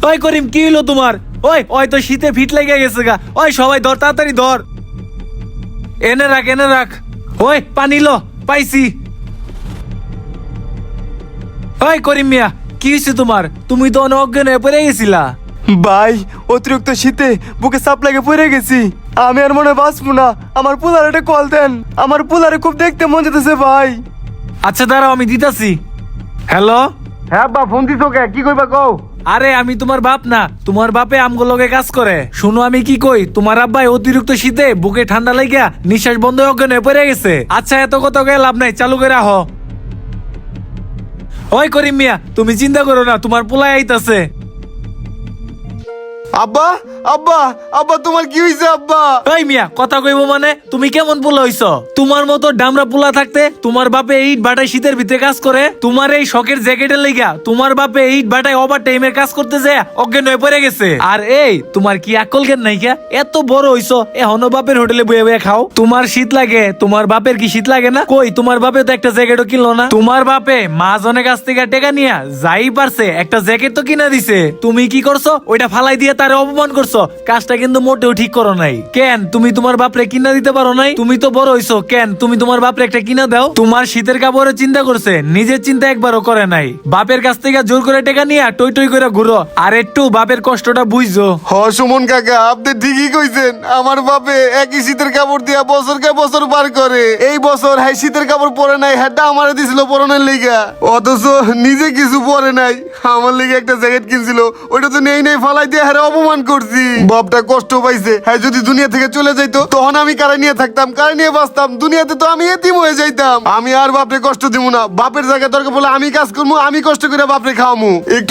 ওই করিম কি হলো তোমার? ওই ওই তো শীতে ফিট লেগে গেছে গা। ওই সবাই ধর, তাড়াতাড়ি ধর, এনে রাখ এনে রাখ। ওই পানি লো, পাইছি। ওই করিম মিয়া, কি হয়েছে তোমার? তুমি তো অনেক অজ্ঞান হয়ে পড়ে গেছিলা। ভাই অতিরিক্ত শীতে বুকে চাপ লাগে পড়ে গেছি, আমি আর মনে বাঁচবো না। আমার পোলার একটা কল দেন, আমার পোলারে খুব দেখতে মন যেতেছে ভাই। আচ্ছা দাঁড়াও, আমি দিতাছি। হ্যালো। হ্যাঁ আব্বা, ফোন দিছো কে? কি কইবা কও? আরে আমি তোমার বাপ না, তোমার বাপে আমগো লগে কাজ করে। শুনো আমি কি কই, তোমার আব্বাই অতিরিক্ত শীতে বুকে ঠান্ডা লাগিয়া নিঃশ্বাস বন্ধ হয়ে অজ্ঞান হয়ে পড়ে গেছে। আচ্ছা এত কথা কয়ে লাভ নাই, চালু করে রাখো। ওই করিম মিয়া, তুমি চিন্তা করো না, তোমার পোলাই আইতাছে। আব্বা আব্বা আব্বা, তোমার কি হইছে আব্বা? ওই মিয়া, কথা কইবো মানে? তুমি কেমন পোলা হইছো? তোমার মতো ডামরা পোলা থাকতে তোমার বাপে ইট বাটায় শীতের ভিতরে কাজ করে, তোমার এই শখের জ্যাকেটের লাইগা তোমার বাপে ইট বাটায় ওভার টাইমের কাজ করতে যায় অজ্ঞান হয়ে পড়ে গেছে। আর এই তোমার কি আকল জ্ঞান নাই কে? এত বড় হইছো এখনো বাপের হোটেলে বয়ে বয়ে খাও? তোমার শীত লাগে, তোমার বাপের কি শীত লাগে না? কই তোমার বাপে তো একটা জ্যাকেটও কিনলো না। তোমার বাপে মহাজনের কাছ থেকে টাকা নিয়া যাই পারছে একটা জ্যাকেট তো কিনা দিছে, তুমি কি করছো? ওইটা ফালাই দিয়ে তারে অপমান করছো। কাজটা কিন্তু মোটেও ঠিক করো নাই। কেন তুমি তোমার বাপরে কিনা দিতে পারো নাই? তুমি তো বড় হইছো, কেন তুমি তোমার বাপরে একটা কিনা দাও? তোমার শীতের কাপড়ে চিন্তা করছে, নিজের চিন্তা একবারও করে নাই। বাপের কাছ থেকে জোর করে টাকা নিয়ে টই টই করে ঘুরো, আর একটু বাপের কষ্টটা বুঝছো। হ সুমন কাকা, আপনি ঠিকই কইছেন। আমার বাপে একই শীতের কাপড় দিয়া বছরকে বছর পার করে। এই বছর হ্যাঁ শীতের কাপড় পরে নাই, হ্যাঁ আমারে দিছিল পরনের লেগা, অথচ নিজে কিছু পরে নাই। আমার লেগে একটা জ্যাকেট কিনছিল, ওইটা তো নেই নেই ফালাই দিয়ে হ্যাঁ অপমান করছি। বাপটা কষ্ট পাইছে। হ্যাঁ যদি দুনিয়া থেকে চলে যাইতো তখন আমি কারে নিয়ে থাকতাম, কারে নিয়ে বাঁচতাম? দুনিয়াতে তো আমি এতিম হয়ে যাইতাম। আমি আর বাপরে কষ্ট দিব না। বাপের জায়গায় দরকার বলে আমি কাজ করবো, আমি কষ্ট করে বাপরে খাওয়ামু। একটু